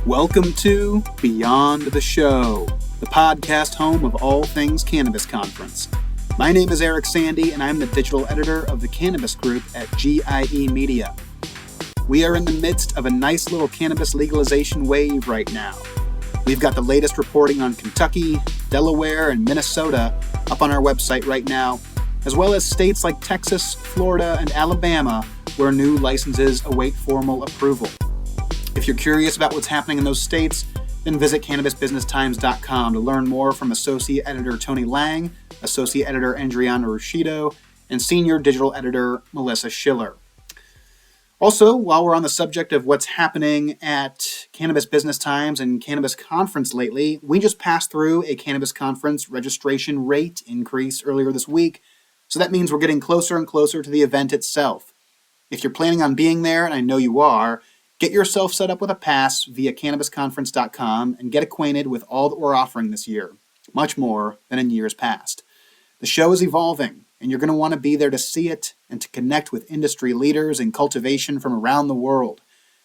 Welcome to Beyond the Show, the podcast home of all things Cannabis Conference. My name is Eric Sandy, and I'm the digital editor of the Cannabis group at GIE Media. We are in the midst of a nice little cannabis legalization wave right now. We've got the latest reporting on Kentucky, Delaware, and Minnesota up on our website right now, as well as states like Texas, Florida, and Alabama, where new licenses await formal approval. If you're curious about what's happening in those states, then visit CannabisBusinessTimes.com to learn more from Associate Editor Tony Lang, Associate Editor Andriana Ruscido, and Senior Digital Editor Melissa Schiller. Also, while we're on the subject of what's happening at Cannabis Business Times and Cannabis Conference lately, we just passed through a Cannabis Conference registration rate increase earlier this week, so that means we're getting closer and closer to the event itself. If you're planning on being there, and I know you are, get yourself set up with a pass via CannabisConference.com and get acquainted with all that we're offering this year, much more than in years past. The show is evolving, and you're going to want to be there to see it and to connect with industry leaders in cultivation from around the world.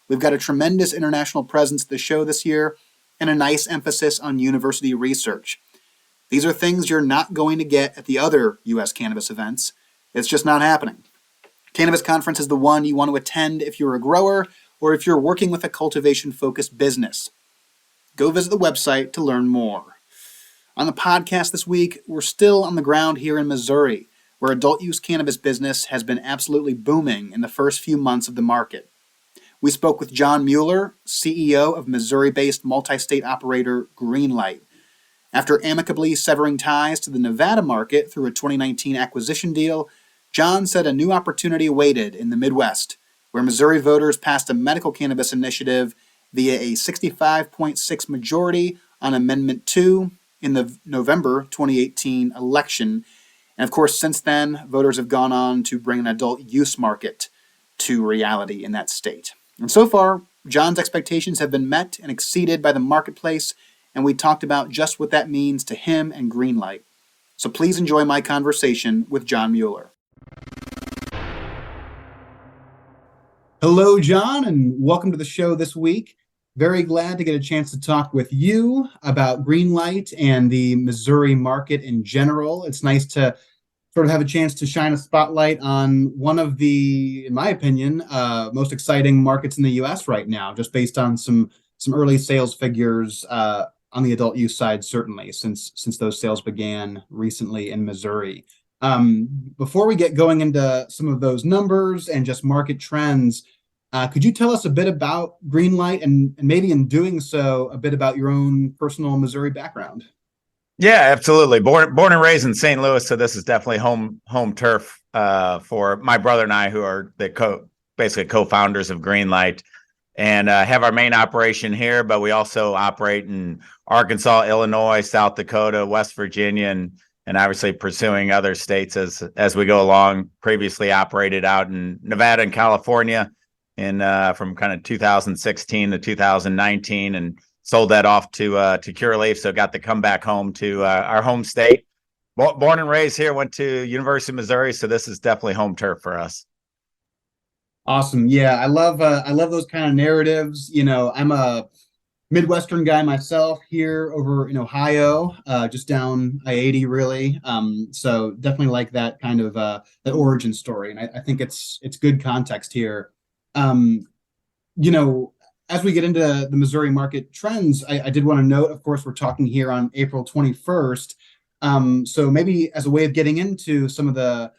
We've got a tremendous international presence at the show this year and a nice emphasis on university research. These are things you're not going to get at the other U.S. cannabis events. It's just not happening. Cannabis Conference is the one you want to attend if you're a grower or if you're working with a cultivation-focused business. Go visit the website to learn more. On the podcast this week, we're still on the ground here in Missouri, where adult-use cannabis business has been absolutely booming in the first few months of the market. We spoke with John Mueller, CEO of Missouri-based multistate operator Greenlight. After amicably severing ties to the Nevada market through a 2019 acquisition deal, John said a new opportunity awaited in the Midwest, where Missouri voters passed a medical cannabis initiative via a 65.6 majority on Amendment 2 in the November 2018 election. And of course, since then, voters have gone on to bring an adult use market to reality in that state. And so far, John's expectations have been met and exceeded by the marketplace, and we talked about just what that means to him and Greenlight. So please enjoy my conversation with John Mueller. Hello, John, and welcome to the show this week. Very glad to get a chance to talk with you about Greenlight and the Missouri market in general. It's nice to sort of have a chance to shine a spotlight on one of the, in my opinion, most exciting markets in the U.S. right now, just based on some early sales figures on the adult use side, certainly, since those sales began recently in Missouri. Before we get going into some of those numbers and just market trends, could you tell us a bit about Greenlight and maybe in doing so, a bit about your own personal Missouri background? Yeah, absolutely. Born and raised in St. Louis, so this is definitely home turf for my brother and I, who are the basically co-founders of Greenlight, and have our main operation here. But we also operate in Arkansas, Illinois, South Dakota, West Virginia, and obviously pursuing other states as we go along. Previously operated out in Nevada and California from kind of 2016 to 2019, and sold that off to Curaleaf. So got to come back home to our home state. Born and raised here, went to University of Missouri, so this is definitely home turf for us. Awesome. Yeah, I love those kind of narratives. You know, I'm a Midwestern guy myself here over in Ohio, just down I-80 really. So definitely like that kind of that origin story, and I think it's good context here. You know, as we get into the Missouri market trends, I did want to note, of course, we're talking here on April 21st. So maybe as a way of getting into some of the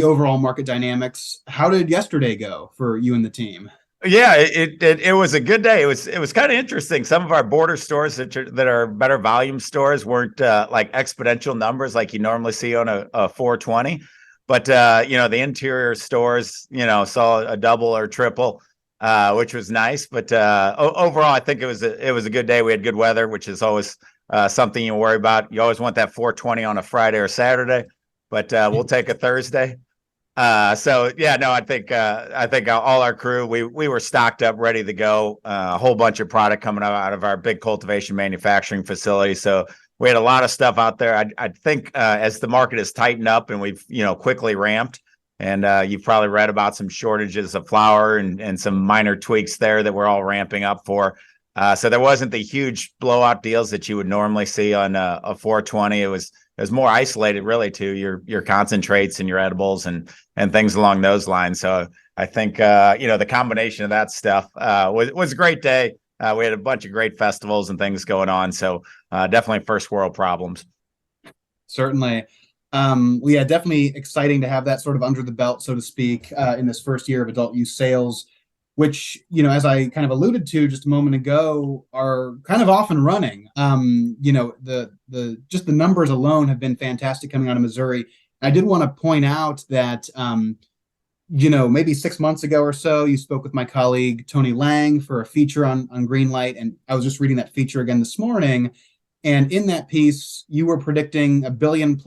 overall market dynamics, how did yesterday go for you and the team? Yeah, it was a good day. It was kind of interesting. Some of our border stores that are better volume stores weren't like exponential numbers like you normally see on a 420. But, the interior stores, saw a double or triple, which was nice. But overall, I think it was a good day. We had good weather, which is always something you worry about. You always want that 420 on a Friday or Saturday, but we'll take a Thursday. I think all our crew, we were stocked up, ready to go. A whole bunch of product coming out of our big cultivation manufacturing facility. So we had a lot of stuff out there. I think as the market has tightened up and we've quickly ramped, and you've probably read about some shortages of flower and some minor tweaks there that we're all ramping up for. So there wasn't the huge blowout deals that you would normally see on a 420. It was more isolated really to your concentrates and your edibles and things along those lines. So I think the combination of that stuff was a great day. We had a bunch of great festivals and things going on. So definitely first world problems. Certainly. Well, yeah, definitely exciting to have that sort of under the belt, so to speak, in this first year of adult use sales, which, as I kind of alluded to just a moment ago, are kind of off and running. The just the numbers alone have been fantastic coming out of Missouri. I did want to point out that, maybe 6 months ago or so, you spoke with my colleague, Tony Lang, for a feature on Greenlight. And I was just reading that feature again this morning. And in that piece, you were predicting $1 billion+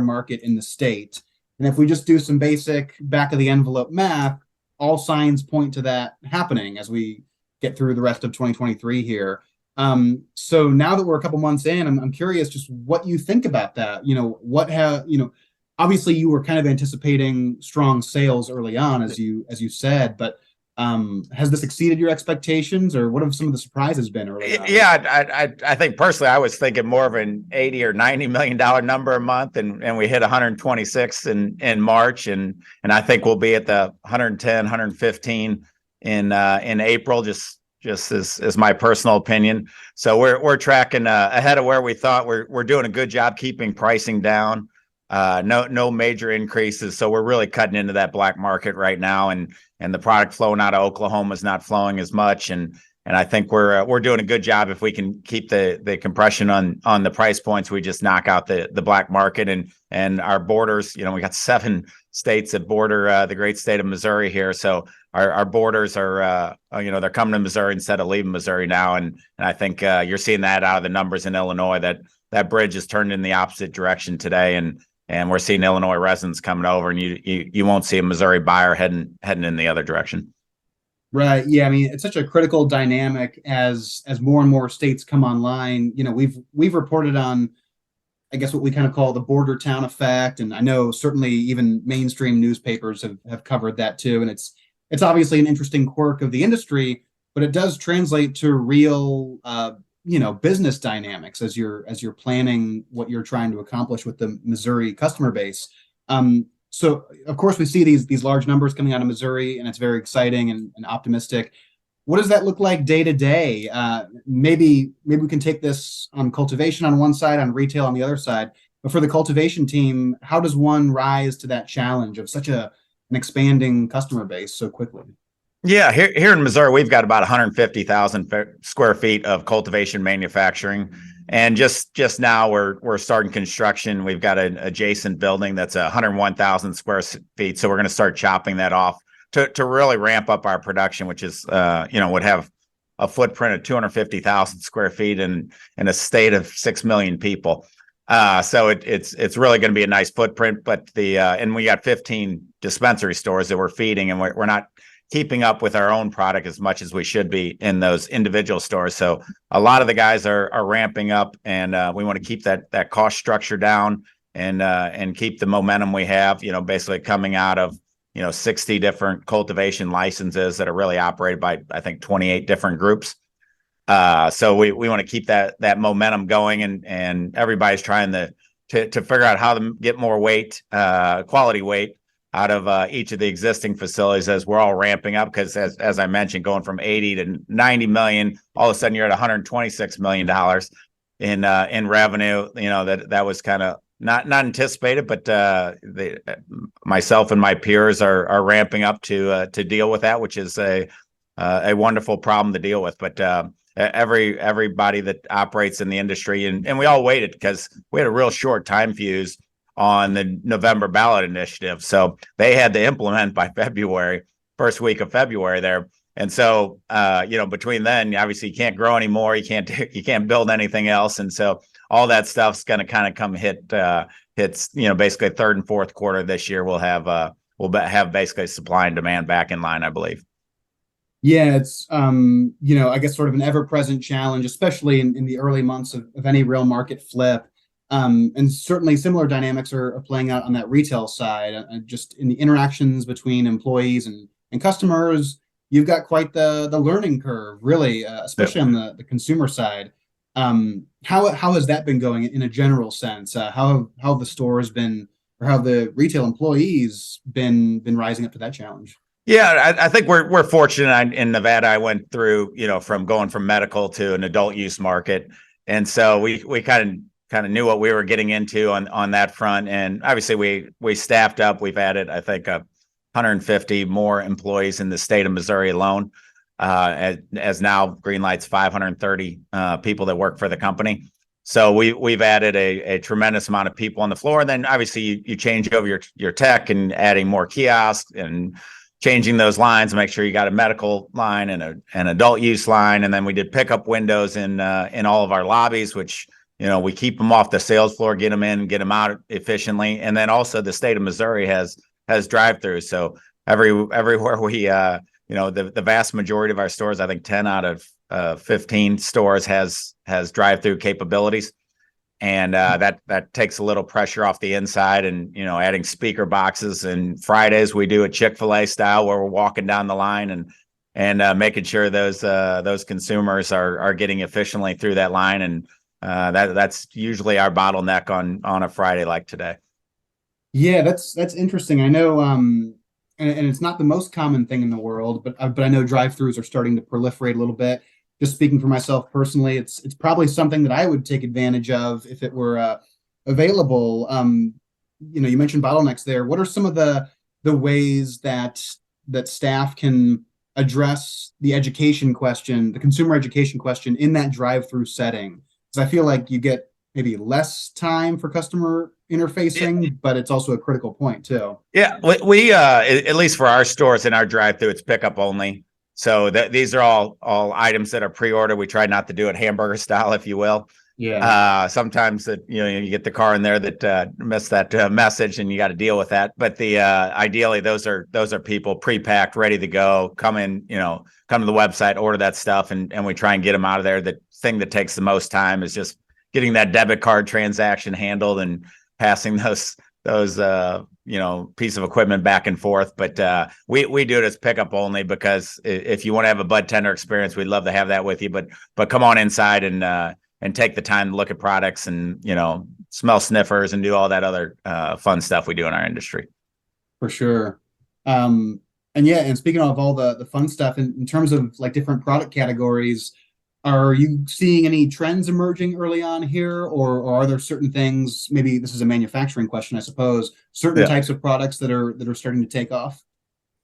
market in the state. And if we just do some basic back of the envelope math, all signs point to that happening as we get through the rest of 2023 here. So now that we're a couple months in, I'm curious just what you think about that. Obviously you were kind of anticipating strong sales early on, as you said, but has this exceeded your expectations, or what have some of the surprises been early on? Yeah, I think personally, I was thinking more of an $80 or $90 million number a month, and we hit 126 in March, and I think we'll be at the 110, 115 in April, just as my personal opinion. So we're tracking ahead of where we thought. We're doing a good job keeping pricing down. No major increases, so we're really cutting into that black market right now, and the product flowing out of Oklahoma is not flowing as much, and I think we're doing a good job. If we can keep the compression on the price points, we just knock out the black market and our borders. We got 7 states that border the great state of Missouri here, so our borders are they're coming to Missouri instead of leaving Missouri now, and I think you're seeing that out of the numbers in Illinois, that bridge is turned in the opposite direction today, and we're seeing Illinois residents coming over, and you won't see a Missouri buyer heading in the other direction. Right. Yeah. I mean, it's such a critical dynamic as more and more states come online. We've reported on, I guess, what we kind of call the border town effect, and I know certainly even mainstream newspapers have covered that too. And it's obviously an interesting quirk of the industry, but it does translate to real business dynamics as you're planning what you're trying to accomplish with the Missouri customer base. So of course we see these large numbers coming out of Missouri, and it's very exciting and optimistic. What does that look like day to day? Maybe we can take this on cultivation on one side, on retail on the other side. But for the cultivation team, how does one rise to that challenge of such an expanding customer base so quickly? Yeah, here in Missouri, we've got about 150,000 square feet of cultivation manufacturing, and just now we're starting construction. We've got an adjacent building that's 101,000 square feet, so we're going to start chopping that off to really ramp up our production, which is would have a footprint of 250,000 square feet in a state of 6 million people. So it's really going to be a nice footprint, but and we got 15 dispensary stores that we're feeding, and we're not keeping up with our own product as much as we should be in those individual stores. So a lot of the guys are ramping up, and we want to keep that cost structure down and keep the momentum we have, basically coming out of 60 different cultivation licenses that are really operated by, I think, 28 different groups. So we want to keep that momentum going, and everybody's trying to figure out how to get more weight, quality weight, out of each of the existing facilities as we're all ramping up. Because as I mentioned, going from 80 to 90 million, all of a sudden you're at $126 million in revenue. That was kind of not anticipated, but myself and my peers are ramping up to deal with that, which is a wonderful problem to deal with. But everybody that operates in the industry, and we all waited because we had a real short time fuse on the November ballot initiative. So they had to implement by February, first week of February there. And so, between then, obviously you can't grow anymore. You can't build anything else. And so all that stuff's going to kind of come hits, basically third and fourth quarter this year. We'll have basically supply and demand back in line, I believe. Yeah, it's, I guess sort of an ever-present challenge, especially in the early months of any real market flip. And certainly similar dynamics are playing out on that retail side, just in the interactions between employees and customers. you've got quite the learning curve, really, Yeah. especially on the consumer side. How has that been going in a general sense? How have the stores been, or how have the retail employees been rising up to that challenge? Yeah, I think we're fortunate in Nevada. I went through, from going from medical to an adult use market, and so we kind of knew what we were getting into on that front. And obviously, we staffed up. We've added, I think, 150 more employees in the state of Missouri alone. As now Greenlight's 530 people that work for the company. So we've added a tremendous amount of people on the floor. And then obviously you change over your tech and adding more kiosks and changing those lines to make sure you got a medical line and an adult use line. And then we did pickup windows in all of our lobbies, which, we keep them off the sales floor, get them in, get them out efficiently. And then also the state of Missouri has drive-throughs. So everywhere we, the vast majority of our stores, I think 10 out of 15 stores has drive-through capabilities. And that takes a little pressure off the inside, and adding speaker boxes. And Fridays we do a Chick-fil-A style where we're walking down the line and making sure those consumers are getting efficiently through that line. And that's usually our bottleneck on a Friday like today. Yeah, that's interesting. I know, and it's not the most common thing in the world, but I know drive-throughs are starting to proliferate a little bit. Just speaking for myself personally, it's probably something that I would take advantage of if it were available. You mentioned bottlenecks there. What are some of the ways that staff can address the education question, the consumer education question in that drive-through setting? Because I feel like you get maybe less time for customer interfacing, but it's also a critical point too. Yeah, we at least for our stores in our drive-through, it's pickup only. So these are all items that are pre-ordered. We try not to do it hamburger style, if you will. Yeah. Sometimes that you get the car in there that missed that message, and you got to deal with that. But the ideally those are people pre-packed, ready to go. Come in, come to the website, order that stuff, and we try and get them out of there. The thing that takes the most time is just getting that debit card transaction handled and passing those piece of equipment back and forth. But we do it as pickup only, because if you want to have a bud tender experience, we'd love to have that with you. But come on inside and take the time to look at products and smell sniffers and do all that other fun stuff we do in our industry. For sure. And speaking of all the fun stuff in terms of like different product categories, are you seeing any trends emerging early on here, or are there certain things, maybe this is a manufacturing question, I suppose, certain types of products that are starting to take off?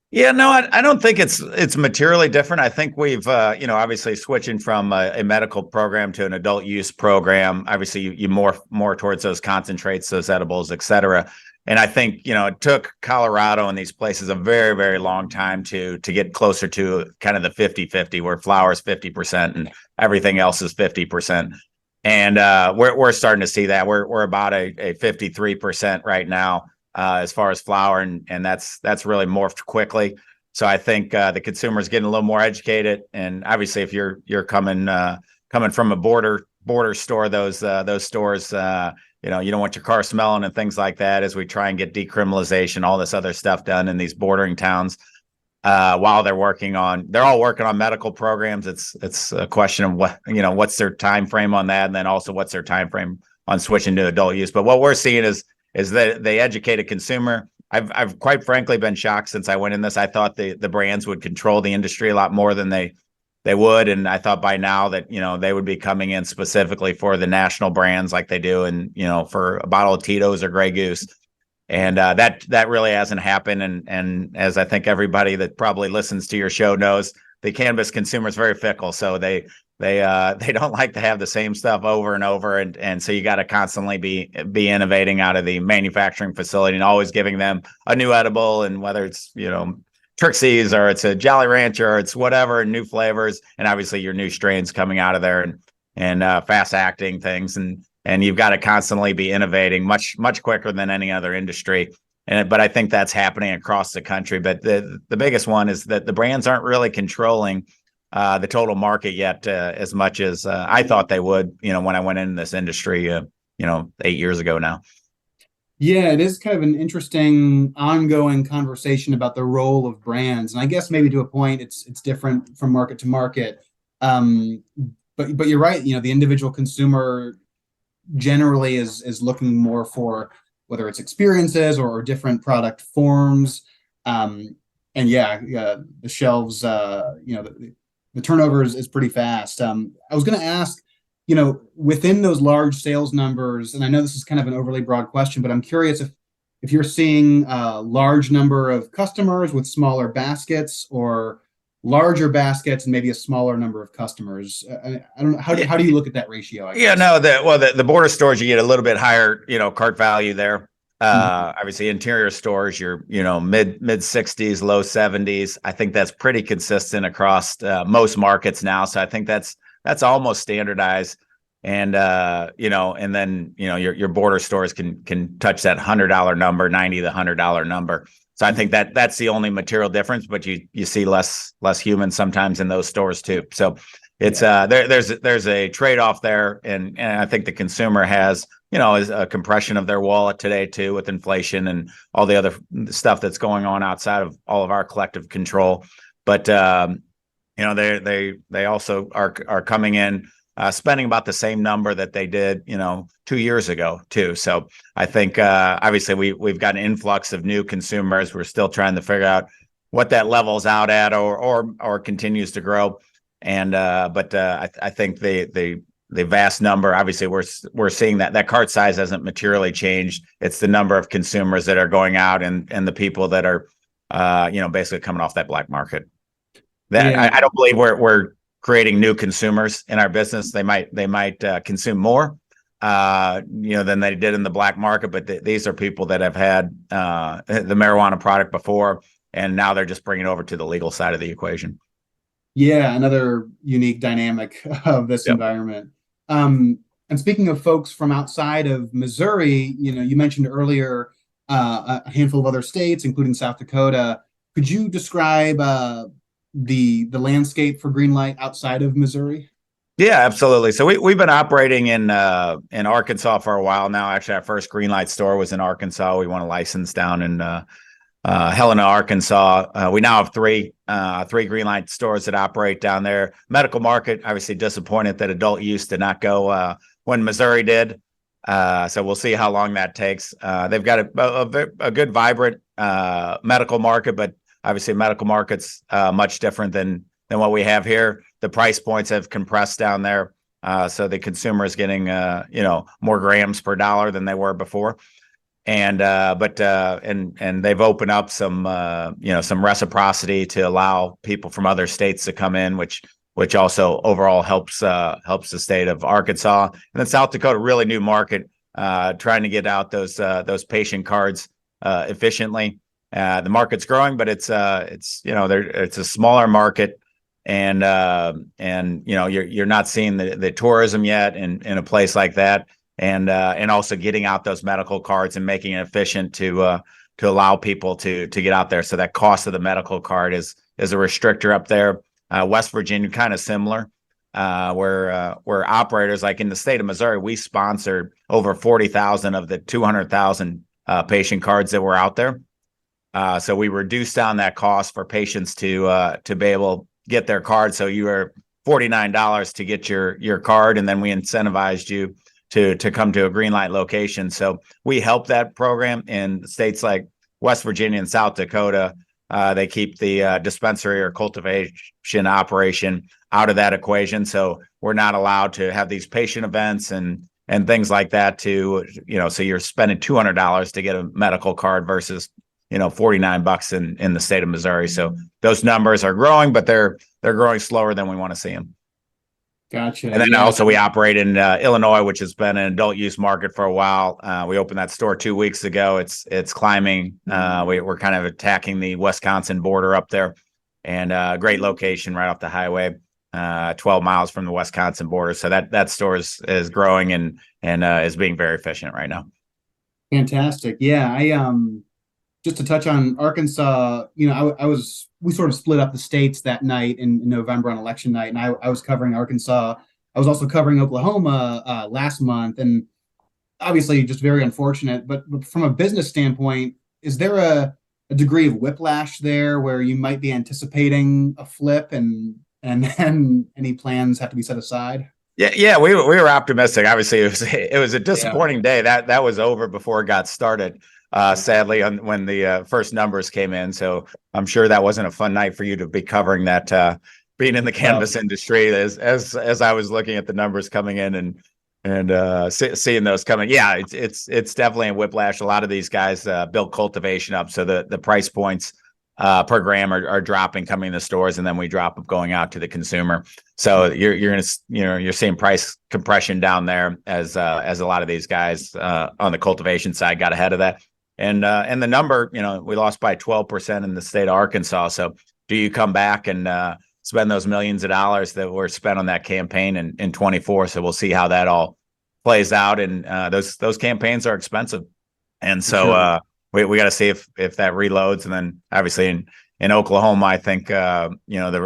Yeah, no, I don't think it's materially different. I think we've, obviously switching from a medical program to an adult use program. Obviously, you more towards those concentrates, those edibles, et cetera. And I think, it took Colorado and these places a very, very long time to get closer to kind of the 50-50, where flower is 50% and everything else is 50%. And we're starting to see that. We're about a 53% right now as far as flower, and that's really morphed quickly. So I think the consumer's getting a little more educated. And obviously, if you're coming from a border store, those stores, you don't want your car smelling and things like that, as we try and get decriminalization, all this other stuff done in these bordering towns. While they're all working on medical programs. It's a question of what's their time frame on that, and then also what's their time frame on switching to adult use. But what we're seeing is that they educate a consumer. I've quite frankly been shocked since I went in this. I thought the brands would control the industry a lot more than they would, and I thought by now that they would be coming in specifically for the national brands like they do, and for a bottle of Tito's or Grey Goose. And that really hasn't happened. And as I think everybody that probably listens to your show knows, the cannabis consumer is very fickle. So they don't like to have the same stuff over and over. And so you got to constantly be innovating out of the manufacturing facility and always giving them a new edible. And whether it's, Trixie's or it's a Jolly Rancher or it's whatever, new flavors, and obviously your new strains coming out of there and fast acting things. And you've got to constantly be innovating much, much quicker than any other industry. But I think that's happening across the country. But the biggest one is that the brands aren't really controlling the total market yet as much as I thought they would, when I went into this industry, 8 years ago now. Yeah, it is kind of an interesting ongoing conversation about the role of brands. And I guess maybe to a point it's different from market to market. Um, but you're right, the individual consumer generally is looking more for whether it's experiences or different product forms. Um, and yeah, the shelves, the turnover is pretty fast. I was going to ask, within those large sales numbers, and I know this is kind of an overly broad question, but I'm curious if you're seeing a large number of customers with smaller baskets or larger baskets and maybe a smaller number of customers. I don't know. How do you look at that ratio, I Yeah, guess? no, the border stores, you get a little bit higher, cart value there. Mhm. Obviously interior stores, you're, mid 60s, low 70s. I think that's pretty consistent across most markets now. So I think that's almost standardized. And and then your border stores can touch that $100 number, 90 the $100 number. So I think that's the only material difference, but you see less humans sometimes in those stores too. So it's Yeah. there's a trade-off there, and I think the consumer has is a compression of their wallet today too, with inflation and all the other stuff that's going on outside of all of our collective control. But they also are coming in spending about the same number that they did 2 years ago too. So I think obviously we've got an influx of new consumers. We're still trying to figure out what that levels out at or continues to grow. And but I think the vast number, obviously we're seeing that cart size hasn't materially changed. It's the number of consumers that are going out and the people that are basically coming off that black market. That Yeah. I don't believe we're creating new consumers in our business. They might consume more than they did in the black market, but these are people that have had the marijuana product before, and now they're just bringing it over to the legal side of the equation. Yeah, another unique dynamic of this Yep. environment. And speaking of folks from outside of Missouri, you mentioned earlier a handful of other states, including South Dakota. Could you describe the landscape for Greenlight outside of Missouri? Yeah, absolutely. So we've been operating in Arkansas for a while now. Actually, our first Greenlight store was in Arkansas. We won a license down in Helena, Arkansas. We now have three Greenlight stores that operate down there. Medical market, obviously disappointed that adult use did not go when Missouri did. So we'll see how long that takes. They've got a good, vibrant medical market, but obviously medical market's much different than what we have here. The price points have compressed down there. So the consumer is getting more grams per dollar than they were before. And they've opened up some some reciprocity to allow people from other states to come in, which also overall helps the state of Arkansas. And then South Dakota, really new market, trying to get out those patient cards efficiently. The market's growing, but it's a smaller market, and you're not seeing the tourism yet in a place like that. And also getting out those medical cards and making it efficient to allow people to get out there. So that cost of the medical card is a restrictor up there. West Virginia, kind of similar, where operators, like in the state of Missouri, we sponsored over 40,000 of the 200,000 patient cards that were out there. So we reduced down that cost for patients to be able to get their card. So you were $49 to get your card, and then we incentivized you to come to a Greenlight location. So we help that program in states like West Virginia and South Dakota. They keep the dispensary or cultivation operation out of that equation. So we're not allowed to have these patient events and things like that so you're spending $200 to get a medical card versus $49 in the state of Missouri. So those numbers are growing, but they're growing slower than we want to see them. Gotcha. And then Yeah. also we operate in Illinois, which has been an adult use market for a while. We opened that store 2 weeks ago. It's climbing. We're kind of attacking the Wisconsin border up there, and great location right off the highway, 12 miles from the Wisconsin border. So that store is growing and is being very efficient right now. Fantastic. Yeah, I just to touch on Arkansas, we sort of split up the states that night in November on election night, and I was covering Arkansas. I was also covering Oklahoma last month, and obviously just very unfortunate. But from a business standpoint, is there a degree of whiplash there where you might be anticipating a flip and then any plans have to be set aside? Yeah, we were optimistic. Obviously, it was a Yeah. disappointing day. That was over before it got started. Sadly, when the first numbers came in, so I'm sure that wasn't a fun night for you to be covering that. Being in the cannabis industry, as I was looking at the numbers coming in and seeing those coming, yeah, it's definitely a whiplash. A lot of these guys built cultivation up, so the price points per gram are dropping coming in the stores, and then we drop them going out to the consumer. So you're gonna you're seeing price compression down there as a lot of these guys on the cultivation side got ahead of that. And the number, we lost by 12% in the state of Arkansas. So do you come back and spend those millions of dollars that were spent on that campaign in 24? So we'll see how that all plays out. And those campaigns are expensive, and so we got to see if that reloads. And then obviously in Oklahoma, I think the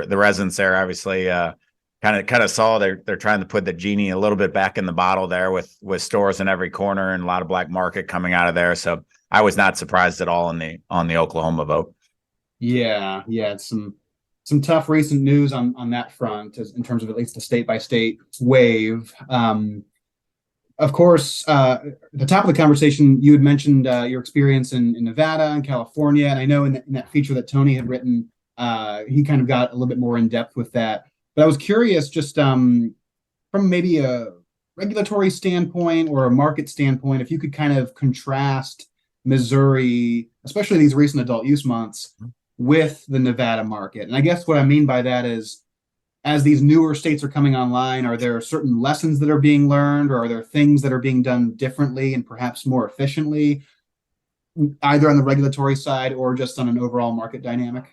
residents there obviously kind of saw they're trying to put the genie a little bit back in the bottle there with stores in every corner and a lot of black market coming out of there. So I was not surprised at all on the Oklahoma vote. Yeah, it's some tough recent news on that front in terms of at least the state by state wave. Of course, at the top of the conversation, you had mentioned your experience in Nevada and California, and I know in that feature that Tony had written, he kind of got a little bit more in depth with that. But I was curious, just from maybe a regulatory standpoint or a market standpoint, if you could kind of contrast Missouri, especially these recent adult use months, with the Nevada market. And I guess what I mean by that is, as these newer states are coming online, are there certain lessons that are being learned, or are there things that are being done differently and perhaps more efficiently, either on the regulatory side or just on an overall market dynamic?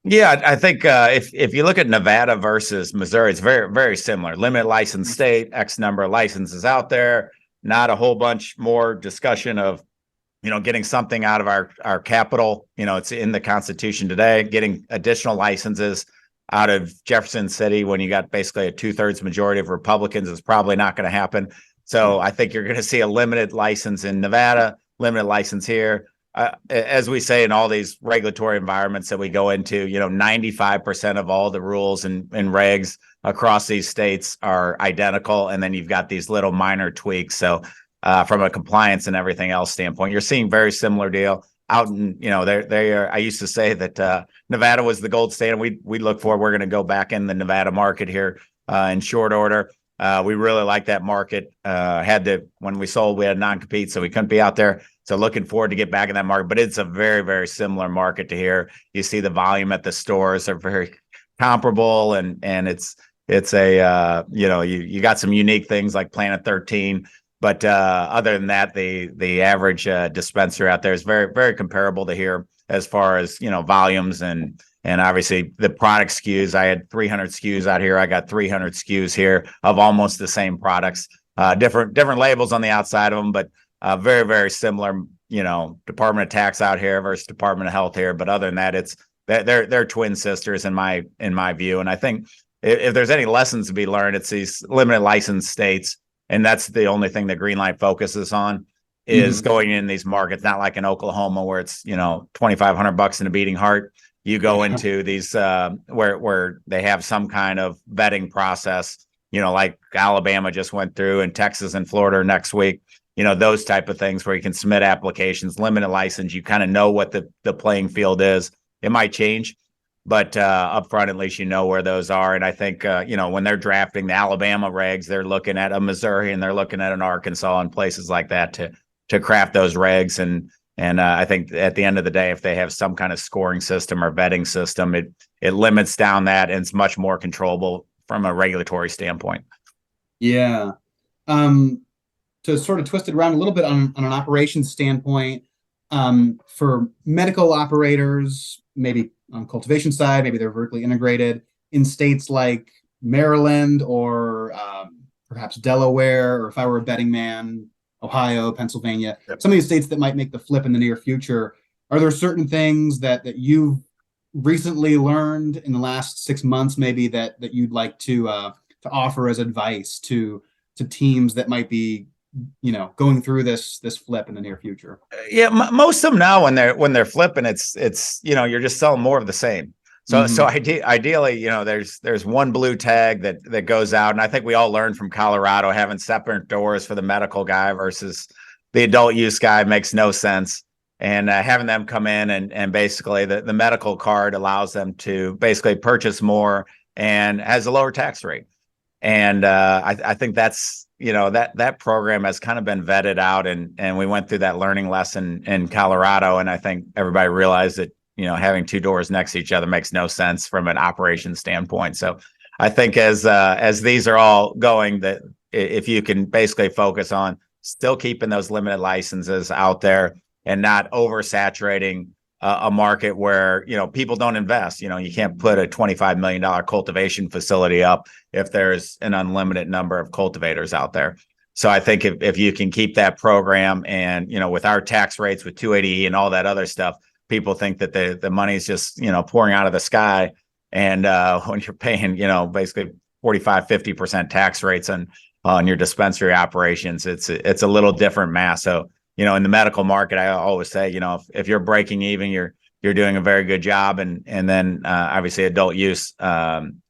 Yeah, I think if you look at Nevada versus Missouri, it's very, very similar. Limited license state, X number of licenses out there, not a whole bunch more discussion of getting something out of our capital. It's in the Constitution today, getting additional licenses out of Jefferson City when you got basically a 2/3 majority of Republicans is probably not going to happen. So I think you're going to see a limited license in Nevada, limited license here. As we say in all these regulatory environments that we go into, 95% of all the rules and regs across these states are identical. And then you've got these little minor tweaks. So from a compliance and everything else standpoint, you're seeing very similar deal out in, they are. I used to say that Nevada was the gold standard. We look for, we're going to go back in the Nevada market here in short order. We really like that market. When we sold, we had non-compete, so we couldn't be out there. So looking forward to get back in that market, but it's a very, very similar market to here. You see the volume at the stores are very comparable, and it's a you got some unique things like Planet 13. But other than that, the average dispenser out there is very, very comparable to here as far as volumes and obviously the product SKUs. I had 300 SKUs out here. I got 300 SKUs here of almost the same products, different labels on the outside of them, but very, very similar. Department of Tax out here versus Department of Health here. But other than that, they're twin sisters in my view. And I think if there's any lessons to be learned, it's these limited license states. And that's the only thing that Greenlight focuses on is going in these markets, not like in Oklahoma where it's, $2,500 in a beating heart. You go into these where they have some kind of vetting process, like Alabama just went through, and Texas and Florida next week, those type of things where you can submit applications, limited license. You kind of know what the playing field is. It might change, but up front, at least where those are. And I think, when they're drafting the Alabama regs, they're looking at a Missouri and they're looking at an Arkansas and places like that to craft those regs. And I think at the end of the day, if they have some kind of scoring system or vetting system, it limits down that, and it's much more controllable from a regulatory standpoint. Yeah. To sort of twist it around a little bit on an operations standpoint, for medical operators, maybe on cultivation side, maybe they're vertically integrated in states like Maryland or perhaps Delaware, or if I were a betting man, Ohio, Pennsylvania, some of these states that might make the flip in the near future. Are there certain things that you've recently learned in the last 6 months, maybe that you'd like to offer as advice to teams that might be going through this flip in the near future? Yeah, most of them now when they're flipping, it's you're just selling more of the same. So ideally, there's one blue tag that goes out, and I think we all learned from Colorado having separate doors for the medical guy versus the adult use guy makes no sense. And having them come in and basically the medical card allows them to basically purchase more and has a lower tax rate. And I think that's that program has kind of been vetted out, and we went through that learning lesson in Colorado, and I think everybody realized that having two doors next to each other makes no sense from an operation standpoint. So I think as these are all going, that if you can basically focus on still keeping those limited licenses out there and not oversaturating a market where people don't invest. You can't put a $25 million cultivation facility up if there's an unlimited number of cultivators out there. So I think if you can keep that program, and with our tax rates with 280E and all that other stuff, people think that the money's just pouring out of the sky, and when you're paying basically 45-50% tax rates on your dispensary operations, it's a little different math. So in the medical market, I always say, if you're breaking even, you're doing a very good job. And then obviously adult use,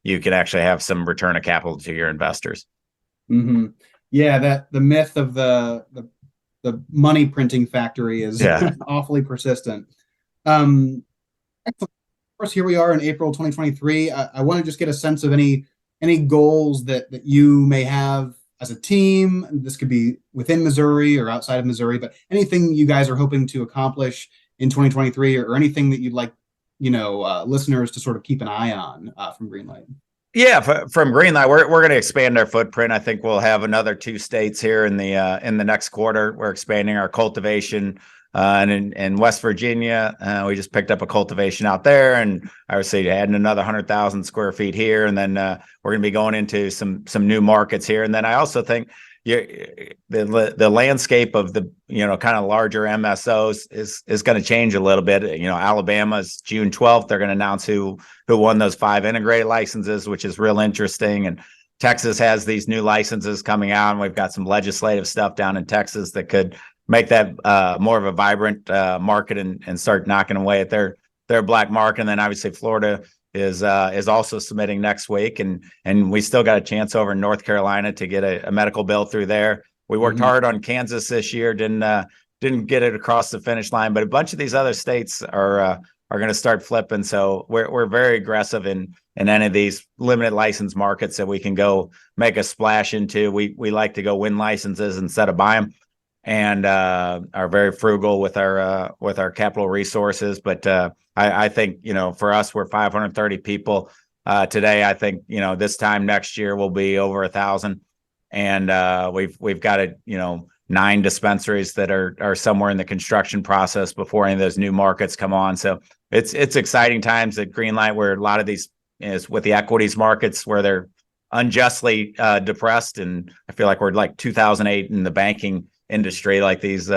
you can actually have some return of capital to your investors. Mm-hmm. Yeah, that the myth of the money printing factory is awfully persistent. Of course, here we are in April 2023. I want to just get a sense of any goals that you may have as a team. This could be within Missouri or outside of Missouri, but anything you guys are hoping to accomplish in 2023, or anything that you'd like, listeners to sort of keep an eye on from Greenlight. Yeah, from Greenlight, we're going to expand our footprint. I think we'll have another 2 states here in the next quarter. We're expanding our cultivation, and in West Virginia, we just picked up a cultivation out there, and I would say adding another 100,000 square feet here, and then we're going to be going into some new markets here. And then I also think the landscape of the kind of larger MSOs is going to change a little bit. Alabama's June 12th. They're going to announce who won those 5 integrated licenses, which is real interesting. And Texas has these new licenses coming out, and we've got some legislative stuff down in Texas that could make that more of a vibrant market and start knocking away at their black market. And then obviously Florida is also submitting next week, and we still got a chance over in North Carolina to get a medical bill through there. We worked hard on Kansas this year, didn't get it across the finish line, but a bunch of these other states are going to start flipping. So we're very aggressive in any of these limited license markets that we can go make a splash into. We like to go win licenses instead of buy them, and are very frugal with our capital resources. But I think for us, we're 530 people today. I think this time next year we'll be over 1,000, and we've got 9 dispensaries that are somewhere in the construction process before any of those new markets come on. So it's exciting times at Greenlight, where a lot of these is with the equities markets where they're unjustly depressed, and I feel like we're like 2008 in the banking industry. Like these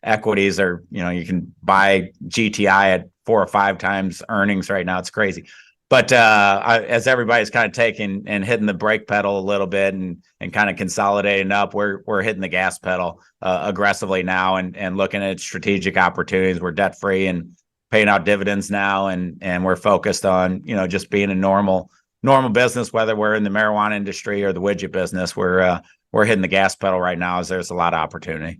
equities are, you can buy GTI at 4 or 5 times earnings right now. It's crazy. But as everybody's kind of taking and hitting the brake pedal a little bit and kind of consolidating up, we're hitting the gas pedal aggressively now and looking at strategic opportunities. We're debt free and paying out dividends now, and we're focused on just being a normal business, whether we're in the marijuana industry or the widget business. We're hitting the gas pedal right now, as there's a lot of opportunity.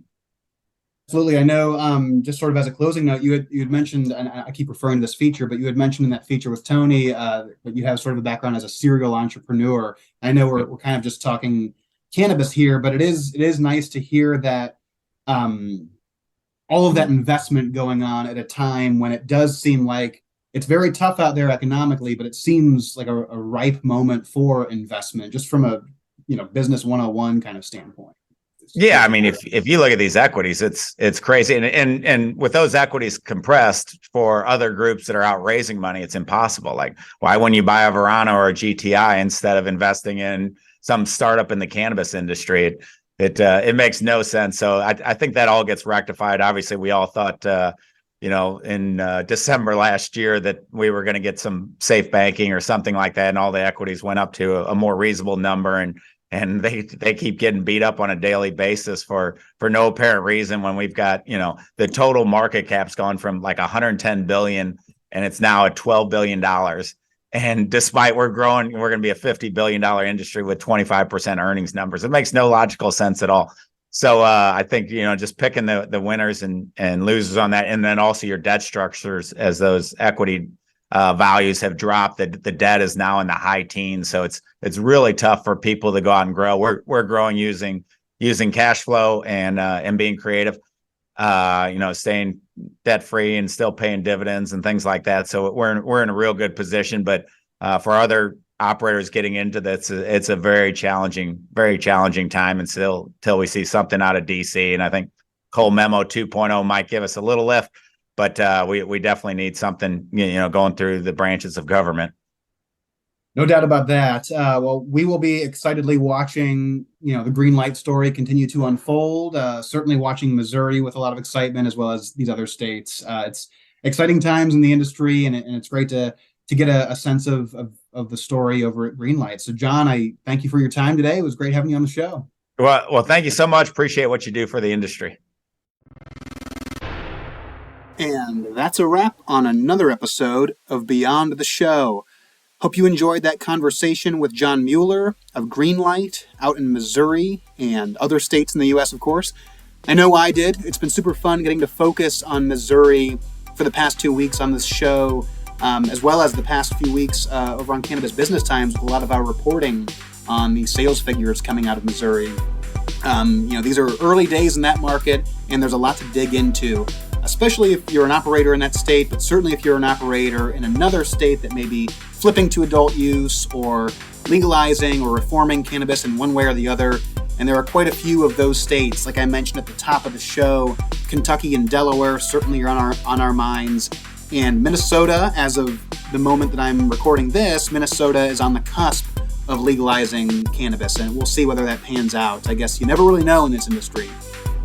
Absolutely. I know, just sort of as a closing note, you had mentioned, and I keep referring to this feature, but you had mentioned in that feature with Tony that you have sort of a background as a serial entrepreneur. I know we're kind of just talking cannabis here, but it is nice to hear that all of that investment going on at a time when it does seem like it's very tough out there economically, but it seems like a ripe moment for investment, just from a business 101 kind of standpoint. Yeah, I mean, if you look at these equities, it's crazy, and with those equities compressed for other groups that are out raising money, it's impossible. Like, why wouldn't you buy a Verano or a GTI instead of investing in some startup in the cannabis industry? It makes no sense. So I think that all gets rectified. Obviously, we all thought in December last year that we were going to get some safe banking or something like that, and all the equities went up to a more reasonable number, and they keep getting beat up on a daily basis for no apparent reason, when we've got, the total market cap's gone from like 110 billion and it's now at $12 billion. And despite we're growing, we're going to be a $50 billion industry with 25% earnings numbers. It makes no logical sense at all. So I think, just picking the winners and losers on that, and then also your debt structures, as those equity values have dropped, the debt is now in the high teens. So it's really tough for people to go out and grow. We're growing using cash flow and being creative, staying debt free and still paying dividends and things like that. So we're in a real good position. But for other operators getting into this, it's a very challenging time until we see something out of DC. And I think Cole Memo 2.0 might give us a little lift, but we definitely need something, going through the branches of government. No doubt about that. Well, we will be excitedly watching, the Greenlight story continue to unfold. Certainly watching Missouri with a lot of excitement, as well as these other states. It's exciting times in the industry, and it's great to get a sense of the story over at Greenlight. So, John, I thank you for your time today. It was great having you on the show. Well, thank you so much. Appreciate what you do for the industry. And that's a wrap on another episode of Beyond the Show. Hope you enjoyed that conversation with John Mueller of Greenlight out in Missouri and other states in the U.S., of course. I know I did. It's been super fun getting to focus on Missouri for the past 2 weeks on this show, as well as the past few weeks over on Cannabis Business Times with a lot of our reporting on the sales figures coming out of Missouri. These are early days in that market, and there's a lot to dig into, especially if you're an operator in that state, but certainly if you're an operator in another state that may be flipping to adult use or legalizing or reforming cannabis in one way or the other. And there are quite a few of those states, like I mentioned at the top of the show. Kentucky and Delaware certainly are on our minds. And Minnesota, as of the moment that I'm recording this, Minnesota is on the cusp of legalizing cannabis, and we'll see whether that pans out. I guess you never really know in this industry.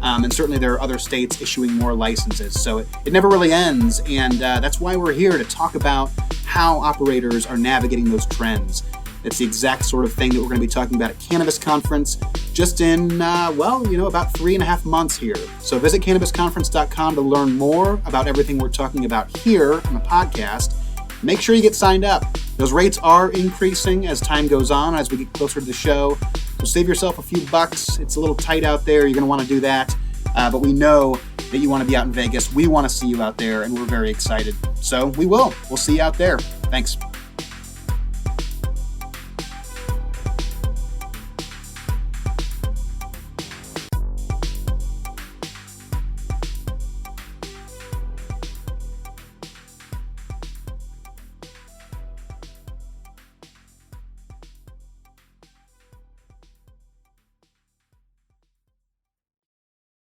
And certainly there are other states issuing more licenses. So it never really ends. And that's why we're here to talk about how operators are navigating those trends. It's the exact sort of thing that we're going to be talking about at Cannabis Conference just in, about 3.5 months here. So visit cannabisconference.com to learn more about everything we're talking about here on the podcast. Make sure you get signed up. Those rates are increasing as time goes on, as we get closer to the show. So save yourself a few bucks. It's a little tight out there. You're going to want to do that. But we know that you want to be out in Vegas. We want to see you out there, and we're very excited. So we will. We'll see you out there. Thanks.